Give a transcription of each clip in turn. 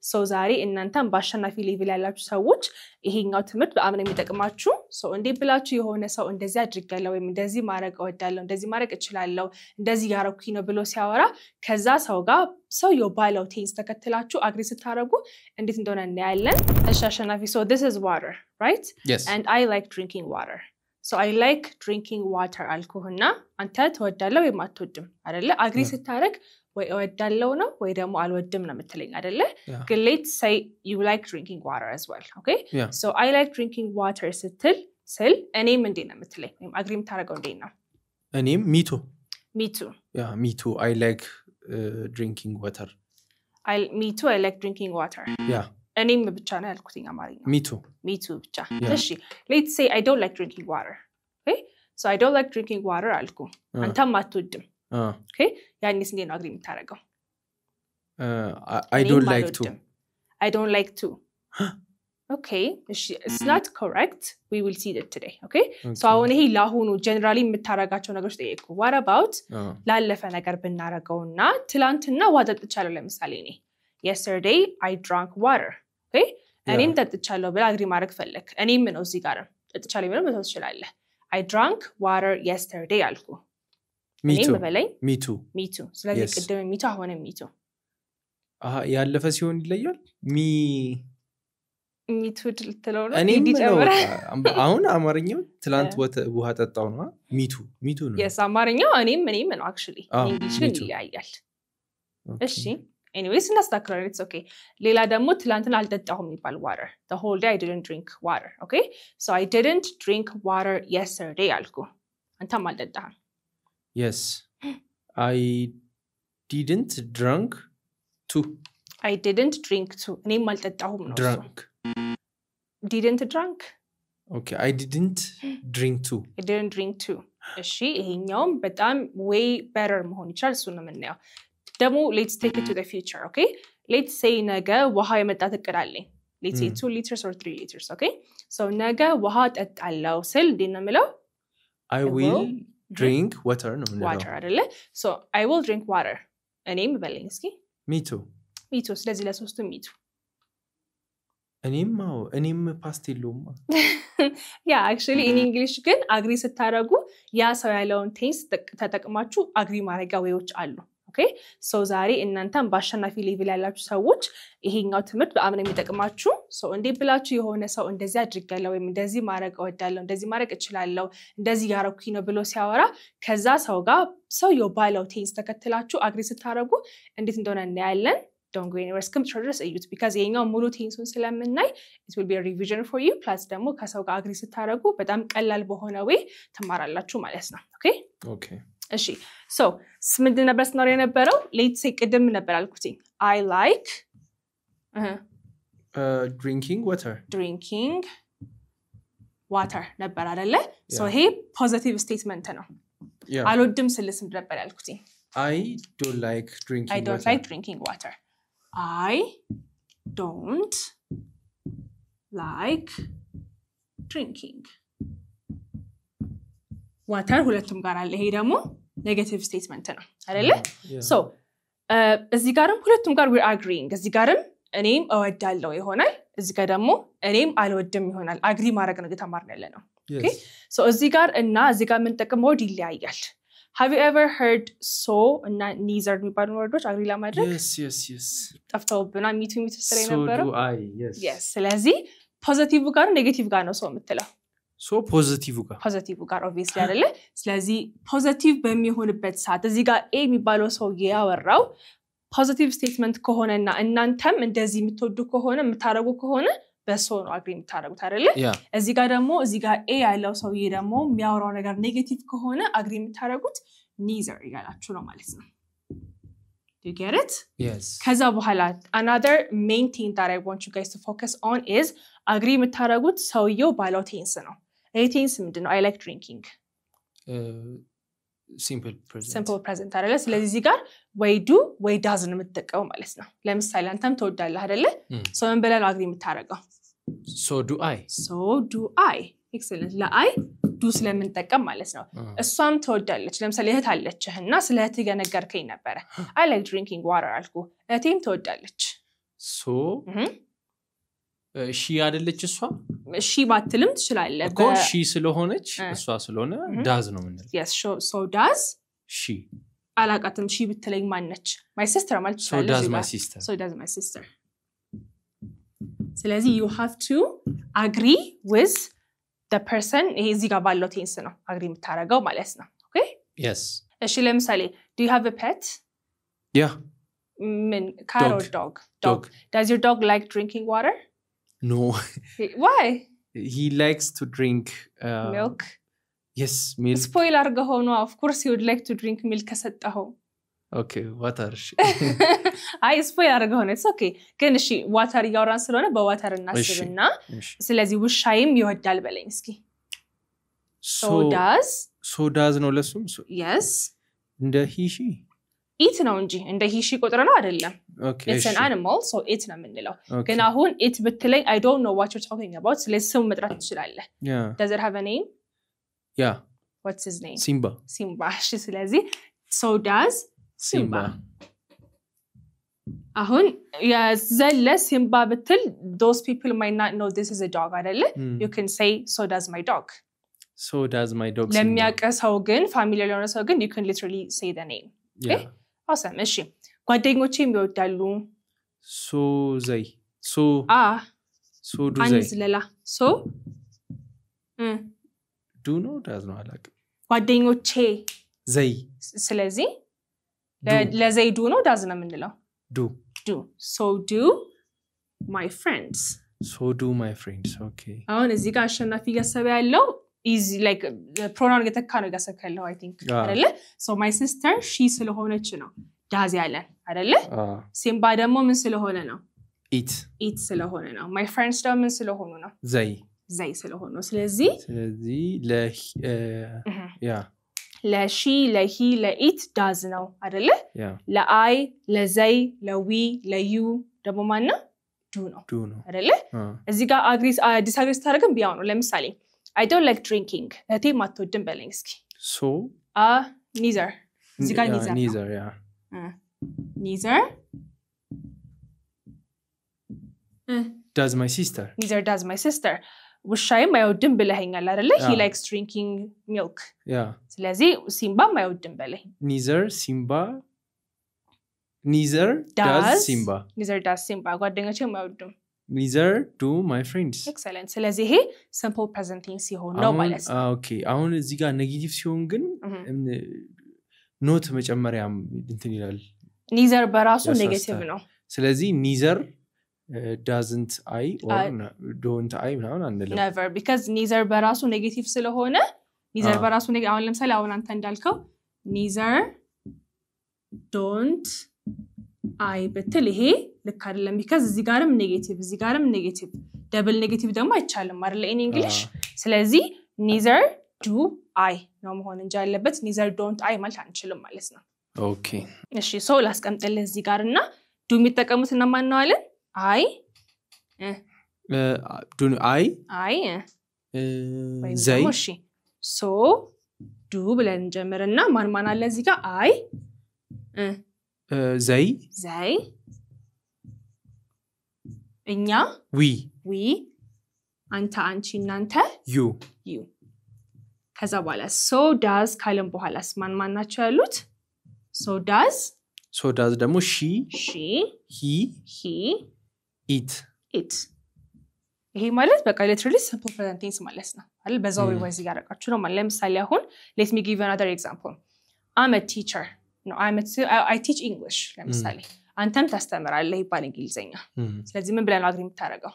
so ዛሬ እናንተም ባሸናፊ ሌቭል ያላችሁ ሰዎች ይሄኛው ትምህርት በአምነ የሚጠቅማችሁ so እንዴ ብላችሁ የሆነ ሰው እንደዚህ አድርጋለሁ ወይም እንደዚህ ማድረግ እወዳለሁ እንደዚህ ማድረግ እችላለሁ እንደዚህ ያረኩኝ ነው ብሎ ሲያወራ ከዛ ሰው ጋር ሰው የባለው ቴንስ ተከትላችሁ አግሪ ስታረጉ እንዴት እንደሆነ እናያለን እሺ አሸናፊ so this is water right yes and I like drinking water so I like drinking water alcoholna አንተ ተወዳለህ ወይ ማትወድም አይደለ አግሪ ስታረግ ወይ እወዳለሁ ነው ወይ ደግሞ አልወድም ነው የምትለኝ አይደለ ግን let's say you like drinking water as well okay so I like drinking water ስል እኔም እንዴ ነው የምትለኝ ወይም አግሪ የምታረገው እንዴ ነው እኔም me too yeah me too I like drinking water me too I like drinking water yeah እኔም ብቻ ነው ያልኩትኝ አማርኛ me too ብቻ እሺ let's say I don't like drinking water okay so I don't like drinking water አልኩ አንተም አትወድም okay ያንስ እንዴ ነው አግሪ የምታረገው I don't like to I don't like to okay it's not correct we will see that today okay so አሁን ይሄ ላሁኑ ጀነራሊ የምታረጋቸው ነገሮች ጠይቁ what about ላለፈ ነገር ብናረገውና ትላንትና ዋጣ ተቻለው ለምሳሌ እኔ yesterday I drank water okay እኔም ተጥቻለሁ ብላ አግሪ ማድረግ ፈለክ እኔም ነው እዚህ ጋር ተጥቻለሁ ብለው መተው ይችላል I drank water yesterday አልኩ me too ስለዚህ ቅድም me too አሁንም me too ያለፈ ሲሆን ይለያል me too ልትለው ነው እኔም ነው አሁን አማርኛው ትላንት ውሃ ጠጣው ነው me too ነው yes አማርኛው እኔም ነው actually እንግሊዝ ግን ይለያያል እሺ anyways እናስተካክለው it's okay ሌላ ደግሞ ትላንትና አልጠጣሁም ይባል water the whole day I didn't drink water okay so I didn't drink water yesterday አልኩ አንተም አልጠጣህም yes I didn't drink too I didn't drink too እኔም አልጠጣሁም ነው drunk didn't drink okay I didn't drink too I didn't drink too እሺ ይሄኛው በጣም way better መሆን ይችላል እሱ ነው የምናየው ደግሞ let's take it to the future okay let's say ነገ ውሃ የመጣት እቅዳለኝ let's say 2 liters or 3 liters okay so ነገ ውሃ ጠጣለው ስል እንዴት ነው የምለው I will drink water no water አይደለ so I will drink water እኔም በለኝ እስኪ me too ስለዚህ ለሶስቱም me too እኔም ፓስት የለውም yeah actually in English ግን አግሪ ስታረጉ ያ ሰው ያለውን ቴንስ ተጠቅማችሁ አግሪ ማድረጊያ ወይዎች አሉ okay so ዛሬ እናንተም ባሸናፊ ሌቭል ያላችሁ ሰዎች ይሄኛው ትምህርት በአምነ የሚጠቅማችሁ so እንዴ ብላችሁ የሆነ ሰው እንደዚህ አድርጋለሁ ወይም እንደዚህ ማድረግ እወዳለሁ እንደዚህ ማድረግ እችላለሁ እንደዚህ ያረኩኝ ነው ብሎ ሲያወራ ከዛ ሰው ጋር ሰው የባለው ቴንስ ተከትላችሁ አግሪ ስታረጉ እንዴት እንደሆነ እናያለን don't go anywhere skip through it because ይሄኛው ሙሉ ቴንሱን ስለምናይ it will be a revision for you plus ደግሞ ከሰው ጋር አግሪ ስታረጉ በጣም ቀላል በሆነ way ተማራላችሁ ማለት ነው okay እሺ so ምንድን ነበር ስናወራ የነበረው let's say ቅድም ነበር አልኩት I like drinking water ነበር አይደለ so ይሄ positive statement ነው አልወድም ስልስ ነበር ያልኩት I don't like drinking water I don't like drinking water ሁለቱም ጋር አለ ይሄ ደግሞ ኔጌቲቭ ስቴትመንት ነው አይደለ so እዚህ ጋርም ሁለቱም ጋር we are agreeing እዚህ ጋርም እኔም እወዳለሁ ይሆናል እዚህ ጋር ደግሞ እኔም አልወድም ይሆናል አግሪ ማድረግ ነው ተማርን ያለ ነው okay so እዚህ ጋር እና እዚህ ጋር ምን ተቀመው ይለያያል have you ever heard so እና neither የሚባሉ ወርዶች አግሪ ለማድረግ yes ጠፍተውብና ሚቱ ስለ ነበረው so do I yes ስለዚህ ፖዚቲቭ ጋር ኔጌቲቭ ጋር ነው ሰው የምትለው so positive ጋር obviously አይደለ ስለዚህ ፖዚቲቭ በሚሆንበት ሰዓት እዚህ ጋር a የሚባለው ሰው ያወራው ፖዚቲቭ ስቴትመንት ከሆነና እናንተም እንደዚህ የምትወዱ ከሆነ የምታረጉ ከሆነ በሶ ነው አግሪ የምታረጉት አይደለ እዚህ ጋር ደግሞ እዚህ ጋር a ያለው ሰው ደግሞ የሚያወራው ነገር ኔጌቲቭ ከሆነ አግሪ የምታረጉት neither ይላችሁ ነው ማለት ነው you get it yes ከዛ በኋላ another main thing that I want you guys to focus on is አግሪ የምታረጉት ሰውየው ባለው ቴንስ ነው ቴንስ ምንድነው I like drinking simple present አይደለ ስለዚህ እዚህ ጋር ወይ do ወይ does ነው የምትጠቀመው ማለት ነው ለምሳሌ አንተም ተወዳለህ አይደለ ሰው ምን ብለህ አግሪ የምታረጋው so do I excellent ለአይ do ስለምንጠቀም ማለት ነው እሷም ተወዳለች ለምሳሌ እህት አለችህና ስለ እህት ገነገርከኝ ነበር I like drinking water አልኩ እህቴም ተወዳለች so she አይደለች እሷ she ባትልም ትችላለህ እኮ she ስለሆነች እሷ ስለሆነ does ነው ምንድነው yes so does she አላቃተም she ብትለኝ ማን ነች my sister ማለት so does my sister so does my sister ስለዚህ you have to agree with the person ይሄ እዚህ ጋር ባለው ቴንስ ነው agree የምታረጋው ማለት ነው okay yes እሺ ለምሳሌ do you have a pet yeah min cat or dog does your dog like drinking water no why he likes to drink milk yes milk spoil argaho no of course he would like to drink milk kasataho okay water አይ spoil argaho ነው it's okay ግን እሺ water ያወራን ስለሆነ በwater እናስብና ስለዚህ ውሻይም ይወዳል በለኝ እስኪ so does ነው ለሱም yes እንደ he she eat ነው እንጂ እንደ he she ቁጥር ነው አይደለም okay it's an animal so eat ነው የምንለው ግን አሁን eat ብትለኝ I don't know what you're talking about ስለዚህ ስሙ መጥራት ትችላለህ yeah does it have a name yeah what's his name simba እሺ ስለዚህ so does simba አሁን ያዘለ simba ብትል those people might not know this is a dog አይደለ you can say so does my dog ለሚያቀሰው ግን ፋሚሊየር ለሆነ ሰው ግን you can literally say the name okay awesome እሺ ጓደኞቼም ይወዳሉ so do አንዝለላ so do no does no አላቅ ጓደኞቼ ዘይ ስለዚህ ለዘይ do ነው does ነው የምንለው do so do my friends okay አሁን እዚህ ጋር አሸናፊ ያሰበ ያለው easy like pronoun የተካ ነው ያሰከለው I think አይደለ so my sister she ስለሆነች ነው does ያለን አይደለ simba ደግሞ ምን ስለሆነ ነው eat ስለሆነ ነው my friends ደግሞ ምን ስለሆኑ ነው ዘይ ስለሆኑ ስለዚህ ለሺ ለሂ ለኢት does ነው አይደለ ለአይ ለዘይ ለዊ ለዩ ደግሞ ማን ነው do ነው አይደለ እዚህ ጋር disagree ታደርግም ቢያው ነው ለምሳሌ I don't like drinking እቴ ማትወድም በለኝ እስኪ so neither እዚህ ጋር neither yeah neither does my sister neither does my sister ውሻይም አይወድም ብለኸኛል አይደለ he likes drinking milk yeah ስለዚህ ሲምባም አይወድም በለኝ neither does simba ጓደኞቼም አይወድም neither do my friends excellent ስለዚህ ይሄ simple present tense ሲሆን ነው ማለት ነው okay አሁን እዚህ ጋር ኔጌቲቭ ሲሆን ግን ኖት መጨመሪያም እንትን ይላል neither በራሱ ኔጌቲቭ ነው ስለዚህ neither doesn't I or don't I ምናምን አንልም never because neither በራሱ ኔጌቲቭ ስለሆነ neither በራሱ አሁን ለምሳሌ አሁን አንተ እንዳልከው neither don't I በትል ይሄ ልክ አይደለም because እዚህ ጋርም ኔጌቲቭ ደብል ኔጌቲቭ ደግሞ አይቻልም አይደል in English ስለዚህ neither do I ነው መሆን እንጂ ያለበት neither don't I ማለት አንችልም ማለት ነው okay እሺ ሶ ላስቀምጥልህ እዚህ ጋርና do የሚጠቀሙት እና ማን ነው አለን do I ዘይ እሺ ሶ do ብለን ጀምርና ማን አለ እዚህ ጋር I ዘይ እኛ we አንተ አንቺ እናንተ you ከዛ በኋላ so does ካለም በኋላስ ማን ናቸው ያሉት so does ደግሞ she he it ይሄ ማለት በቃ literally simple present tense ማለት ነው አይደል በዛው ሪቫይዝ ያደርጋችሁ ነው ማለት ለምሳሌ አሁን let me give you another example I'm a teacher no I teach English ለምሳሌ አንተም ታስተምራለህ ይባል እንግሊዘኛ ስለዚህ ምን ብለን አግሪ የምታረጋው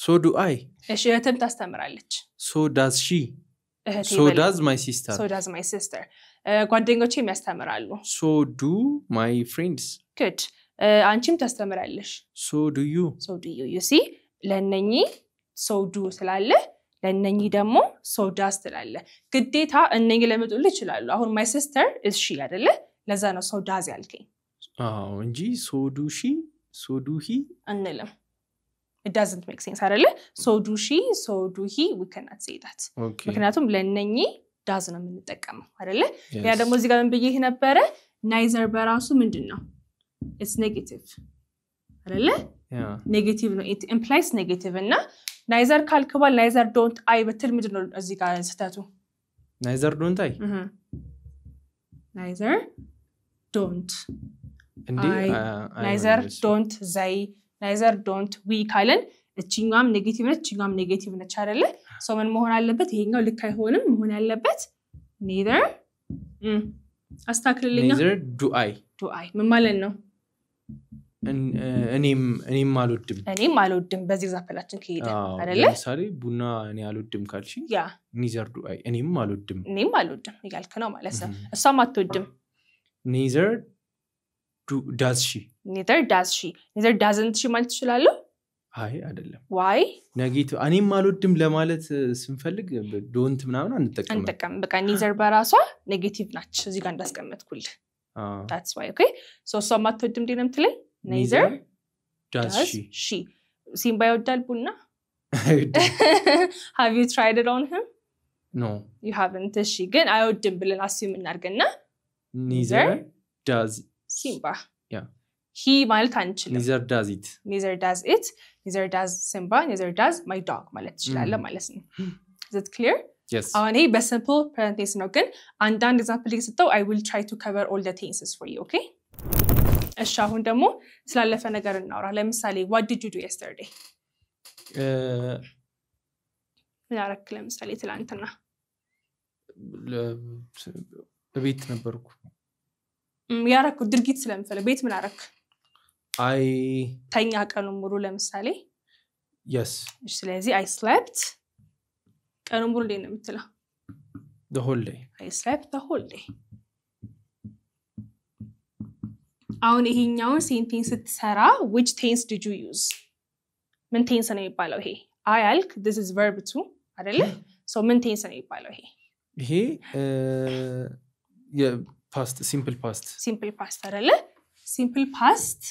so do I እሺ እህትም ታስተምራለች so does she so does my sister ጓደኞቼም ያስተምራሉ so do my friends good አንቺም ታስተምራለሽ so do you you see ለነኚ so do ስላለ ለነኚ ደግሞ so does ስላለ ግዴታ እነኚ ለመጡል ይችላሉ አሁን my sister is she አይደለ ለዛ ነው so does ያልከኝ እንጂ so do she so do he አንልም it doesn't make sense አይደለ so do she so do he we cannot say that ምክንያቱም ለነኚ does ነው የምንጠቀመው አይደለ ያ ደግሞ እዚህ ጋር ምን ብዬ ነበረ neither በራሱ ምንድነው it's negative አይደለ ኔጌቲቭ ነው it implies ኔጌቲቭ እና neither ካልከባል neither don't I በትል ምንድነው እዚህ ጋር ስታቱ neither don't I neither don't እንዴ neither don't they neither don't we ካለን እቺኛም ኔጌቲቭ ነች እቺኛም ኔጌቲቭ ነች አይደለ ሶ ምን መሆን አለበት ይሄኛው ልክ አይሆንም መሆን ያለበት neither አስተካክልልኛ neither do I ምን ማለት ነው እኔም አልወድም በዚህ ኤግዛምፕላችን ከሄደ አይደለ ለምሳሌ ቡና እኔ አልወድም ካልሽ ያ neither do I እኔም አልወድም ይላልከ ነው ማለት ነው እሷም አትወድም neither does she neither doesn't she ማለት ይችላል አይ አይደለም why ኔጌቲቭ እኔም አልወድም ለማለት ስንፈልግ don't ምናምን አንጠቀም በቃ neither በራሷ ኔጌቲቭ ናች እዚህ ጋር እንዳስቀመጥኩል that's why okay so እሷም አትወድም ደንም ትለኝ neither does she ሲምባ ይወዳል ቡና have you tried it on him no you haven't she ግን አይወድም ብለን አስዩም እናርገና neither does simba yeah he ማለት አንችልም neither does it neither does simba neither does my dog ማለት ይችላል ማለት ነው is it clear yes አሁን ይሄ በsimple present tense ነው ግን አንዳንድ ኤግዛምፕል ልሰጠው I will try to cover all the tenses for you okay እሺ አሁን ደግሞ ስላለፈ ነገር እናውራ ለምሳሌ what did you do yesterday ምን አረክ ለምሳሌ ትላንትና በቤት ነበርኩ ያረኩ ድርጊት ስለምፈለ ቤት ምን አረክ I ተኛ ቀኑን ሙሉ ለምሳሌ yes ስለዚህ I slept ቀኑን ሙሉ ነው የምትለው the whole day I slept the whole day አሁን ይሄኛውን ሴንቴንስ ስትሰራ which tense did you use ምን ቴንስ ነው የሚባለው ይሄ I አልክ this is verb to አይደለ so ምን ቴንስ ነው የሚባለው ይሄ past simple past አይደለ simple past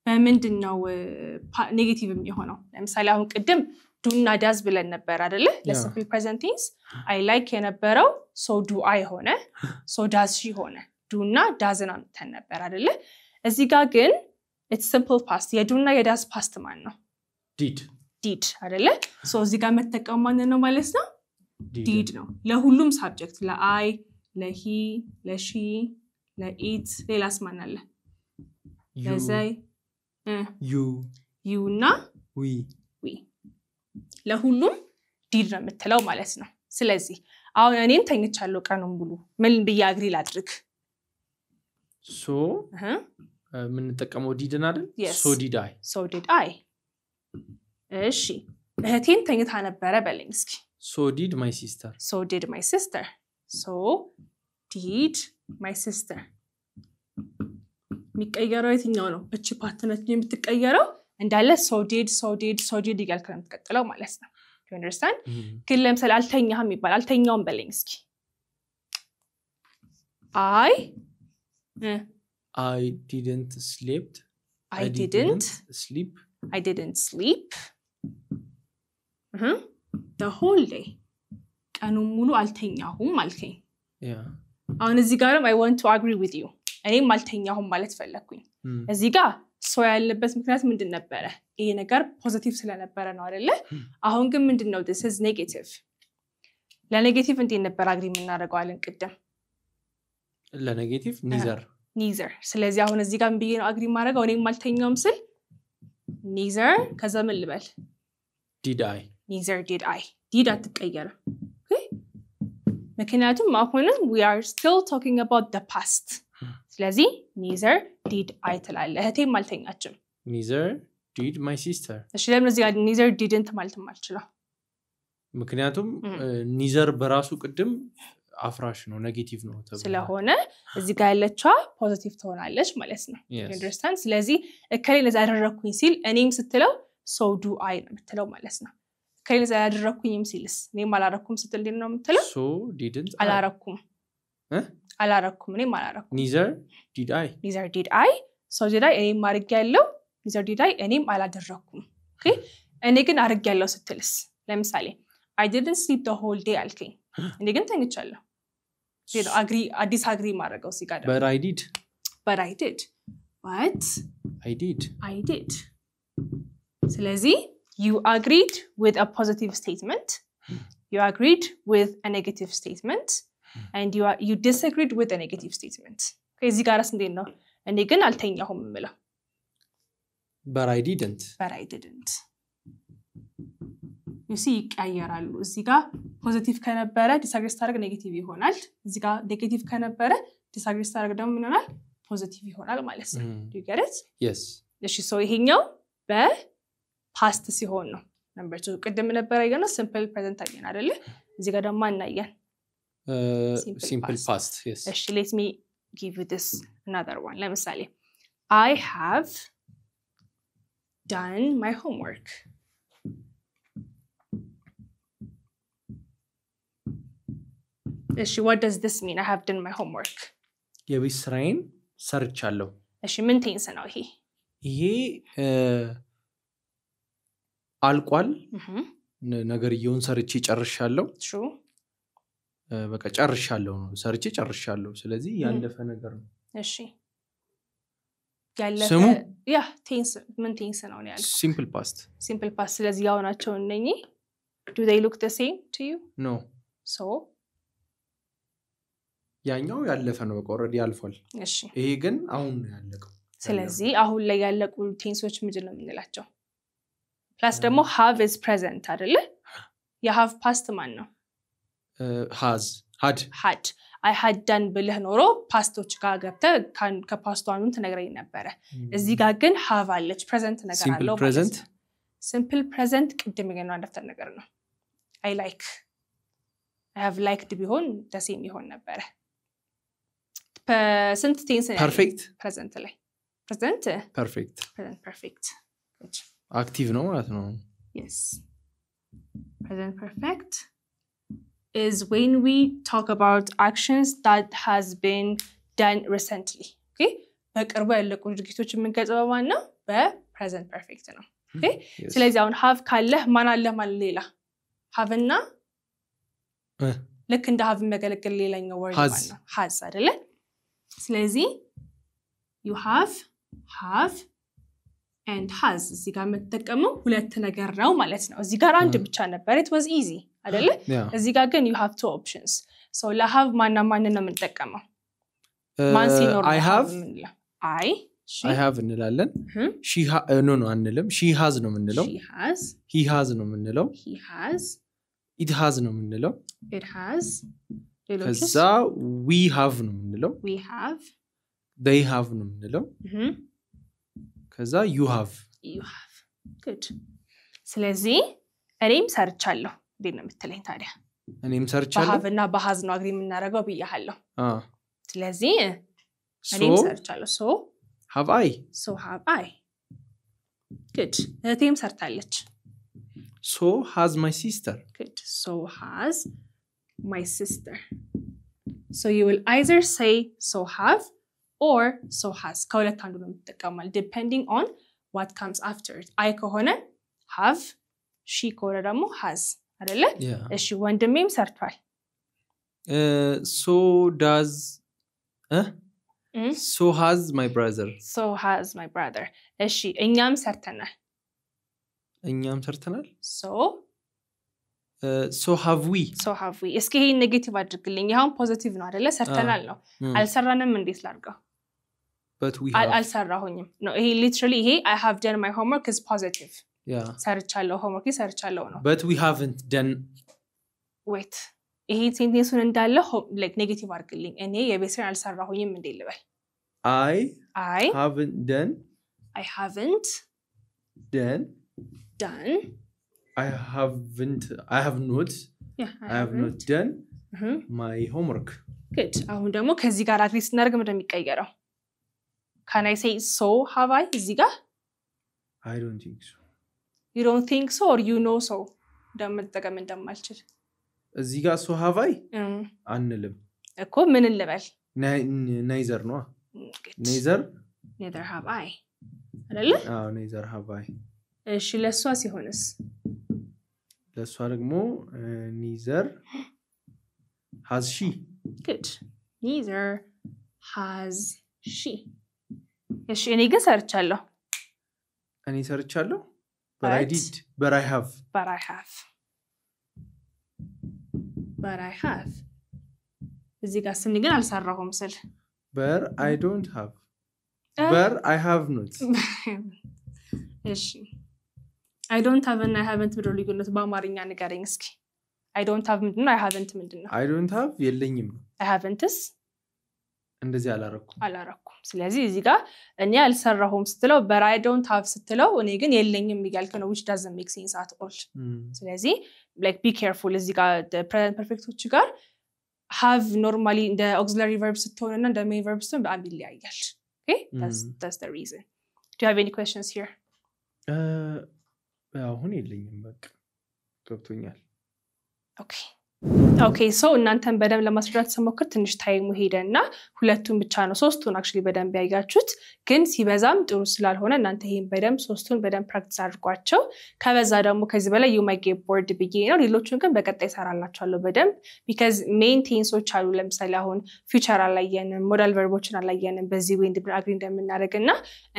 በምንድነው ኔጌቲቭ የሚሆነው ለምሳሌ አሁን ቅድም do እና does ብለን ነበር አይደለ ለsimple present tense I like የነበረው so do I ሆነ so does she ሆነ do እና does ና ነበር አይደለ እዚህ ጋር ግን it's simple past የdo እና የdoes past ማን ነው did አይደለ so እዚህ ጋር መተቀም ማን ነው ማለት ነው did ነው ለሁሉም subject ለI ለhe ለshe ለit ሌላስ ማን አለ ለዘይ you እና we ለሁሉም did ነው የምትለው ማለት ነው ስለዚህ አሁን እኔም ተኝቻለሁ ቀኑን ሙሉ ምን ብዬ አግሪ ላድርግ so ምን ተጠቀመው did አይደል so did I እሺ እህቴን ተኝታ ነበረ በለኝ እስኪ so did my sister so did my sister የሚቀየረው የትኛው ነው እቺ ፓርትነር የምትቀየረው እንዳለ so did ይጋል ከረም ተቀጥለው ማለት ነው you understand ግን ለምሳሌ አልተኛህም ይባል አልተኛውም በለኝ እስኪ I didn't sleep the whole day ቀኑን ሙሉ አልተኛሁም አልከኝ yeah አሁን እዚህ ጋርም I want to agree with you እኔም አልተኛሁም ማለት ፈለኩኝ እዚህ ጋር so ያለበት ምክንያት ምንድን ነበረ ይሄ ነገር ፖዚቲቭ ስለነበረ ነው አይደለ አሁን ግን ምንድነው this is negative ለኔጌቲቭ እንዴት ነበር አግሪ የምናደርገው አለን ቅድም ለኔጌቲቭ neither ስለዚህ አሁን እዚህ ጋር ብዬ ነው አግሪ ማድረገው እኔም አልተኛውም ስል neither ከዛ ምን ልበል did I did አትቀየርም okay ምክንያቱም አሁንም we are still talking about the past ስለዚህ neither did I ትላለ እህቴም አልተኛችም neither did my sister እሺ ለምን እዚህ ጋር neither didn't ማለት ማልችለው ምክንያቱም neither በራሱ ቅድም አፍራሽ ነው ኔጌቲቭ ነው ተብሎ ስለሆነ እዚህ ጋር ያለችው ፖዚቲቭ ትሆናለች ማለት ነው you understand ስለዚህ እከሌ ለዛ ያደረኩኝ ሲል እኔም ስትለው so do I ነው የምትለው ማለት ነው እከሌ ለዛ ያደረኩኝም ሲልስ እኔም አላረኩም ስትል ነው የምትለው so didn't አላረኩም እኔም አላረኩም neither did I so did I እኔም አርግ ያለው neither did I እኔም አላደረኩም okay እኔ ግን አርግ ያለው ስትልስ ለምሳሌ I didn't sleep the whole day አልከኝ እኔ ግን ተኝቻለሁ አግሪ ማድረገው ሲጋር but I did but I did. ስለዚህ you agreed with a positive statement. You agreed with a negative statement. And you disagreed with a negative statement. እዚህ ጋርስ እንዴት ነው? እኔ ግን አልተኛሁም የምለው but I didn't. you see ይቀየራሉ። እዚህ ጋር ፖዚቲቭ ከነበረ ዲስአግሪ ስታደርግ ኔጌቲቭ ይሆናል። እዚህ ጋር ኔጌቲቭ ከነበረ ዲስአግሪ ስታደርግ ደግሞ ምን ይሆናል? ፖዚቲቭ ይሆናል ማለት ነው። do you get it? yes. እሺ ሶ ይሄኛው በፓስት ሲሆን ነው። ነምበር 2 ቅድም ነበር ያየነው ሲምፕል ፕሬዘንት አየን አይደለ? እዚህ ጋር ደግሞ እናያለን simple past. yes. እሺ let me give you this another one. ለምሳሌ I have done my homework. እሺ what does this mean? I have done my homework. የቤት ስራዬን ሰርቻለሁ። እሺ ምን ቴንስ ነው ይሄ? ይሄ አልቋል ነገርየውን ሰርቼ ጨርሻለሁ። true በቃ ጨርሻለሁ ነው ሰርቼ ጨርሻለሁ። ስለዚህ ያለፈ ነገር ነው። እሺ ያለፈ ያ ቴንስ ምን ቴንስ ነው ያልኩት? simple past ስለዚህ ያው ናቸው እነኚህ do they look the same to you? no. so ያኛው ያለፈ ነው በቃ ኦሬዲ አልፏል። እሺ ይሄ ግን አሁን ነው ያለቀው። ስለዚህ አሁን ላይ ያለቁ ቴንሶች ምንድን ነው የምንላቸው? ፕላስ ደግሞ have is present አይደለ? የሃቭ ፓስት ማን ነው? had I had done ብለህ ኖሮ ፓስቶች ጋር ገብተህ ከፓስቱ አንዱን ትነግረኝ ነበረ። እዚህ ጋር ግን have አለች ፕሬዘንት ነገር አለው ማለት ነው። simple present ቅድም የገነው አንደፍተር ነገር ነው። I have liked ቢሆን ደሴም ይሆን ነበረ። በስንት ቴንስ ነው? perfect present ላይ present perfect good አክቲቭ ነው ማለት ነው። yes present perfect is when we talk about actions that has been done recently. okay በቅርቡ ያለቁ ድርጊቶች የምንገልጸው ማን ነው? በpresent perfect ነው። okay ስለዚህ አሁን have ካለ ማን አለ ማለት ሌላ have እና ልክ እንደ have መገለገል ሌላኛው word ማለት ነው has አይደለ? ስለዚህ you have and has እዚህ ጋር መተቀመው ሁለት ነገር ነው ማለት ነው። እዚህ ጋር አንድ ብቻ ነበር it was easy አይደለ? እዚህ ጋር ግን you have two options. so ለሃቭ ማንና ማን ነው የምንጠቀመው? ማን ሲኖር I have I have እንላለን። she no አንልም። she has ነው የምንለው። he has ነው የምንለው። it has ነው የምንለው። ከዛ we have ነው የምንለው። they have ነው የምንለው። ከዛ you have good ስለዚህ እኔም ሰርቻለሁ እንዴት ነው የምትለኝ ታዲያ? እኔም ሰርቻለሁ በሃቭ እና በሃዝ ነው አግሪ የምናደርገው ብያለሁ። ስለዚህ እኔም ሰርቻለሁ so have I good እህቴም ሰርታለች so has my sister good so has my sister so you will either say so have or so has ከሁለት አንዱ ነው የምትጠቀማል depending on what comes after it. I ከሆነ have she ከሆነ ደግሞ has አይደለ? እሺ ወንድሜም ሰርቷል so does so has my brother እሺ እኛም ሰርተናል so have we እስኪ ይሄ ኔጌቲቭ አድርግልኝ። ይሄን ፖዚቲቭ ነው አይደለ? ሰርተናል ነው። አልሰራንም እንዴት ላድርገው? but we have አልሰራሁኝም ነው። ይሄ ሊትራሊ ይሄ I have done my homework is positive. ሰርቻለሁ homework ሰርቻለሁ ነው። but we haven't done wait ይሄ ሴንቴንሱን እንዳለ like ኔጌቲቭ አድርግልኝ። እኔ የቤት ስራ አልሰራሁኝም እንዴ ልበል? I haven't done I have not done my homework. good አሁን ደግሞ ከዚህ ጋር አግሪ ስናደርግ ምንድነው የሚቀየረው? can I say so have I እዚህ ጋር? I don't think so. you don't think so or you know so እንደምትጠቀም እንደማልችል እዚህ ጋር so have I አንልም እኮ ምን እንልበል? neither ነው neither have I አይደለ? neither have I እሺ ለሷ ሲሆንስ? ለሷ ደግሞ neither has she good neither has she እሺ እኔ ግን ሰርቻለሁ እኔ ሰርቻለሁ but I did but I have እዚህ ጋር ስኒ ግን አልሰራሁም ስል but I don't have but I have not እሺ I don't have and I haven't ብሎ ልዩነት በአማርኛ ንገረኝ እስኪ I don't have ምንድነው I haven't ምንድነው I don't have የለኝም I haven't's እንደዚህ አላረኩም ስለዚህ እዚህ ጋር እኔ አልሰራሁም ስትለው but I don't have ስትለው እኔ ግን የለኝም ይያልከ ነው which doesn't make sense at all ስለዚህ like be careful እዚህ ጋር the present perfectዎች ጋር have normally the auxiliary verb ስትሆንና the main verb ስትሆን በጣም ይለያያል okay that's the reason do you have any questions here አሁን የለኝም በቃ ገብቶኛል Okay so እናንተን በደም ለማስረዳት ሰሞክር ትንሽ ታይሙ ሄደና ሁለቱን ብቻ ነው ሶስቱን actually በደም ያያችሁት ግን ሲበዛም ጥሩ ስላልሆነ እናንተ ይሄን በደም ሶስቱን በደም ፕራክቲስ አድርጓቸው ከበዛ ደግሞ ከዚህ በላይ you might get bored ብዬ ነው ሌሎቹን ግን በቀጣይ ሰራላችኋለሁ በደም because main tenseዎች አሉ ለምሳሌ አሁን future አላየንም modal verboችን አላየንም በዚህ ወይ agree እንደምናደርግና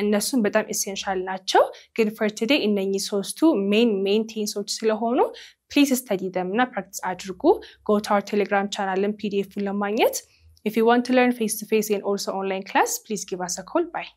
እነሱን በጣም essential ናቸው ግን for today እነኚህ ሶስቱ main tenseዎች ስለሆኑ please study them እና practice አድርጉ go to our telegram channel and pdf ለማግኘት if you want to learn face to face and also online class please give us a call bye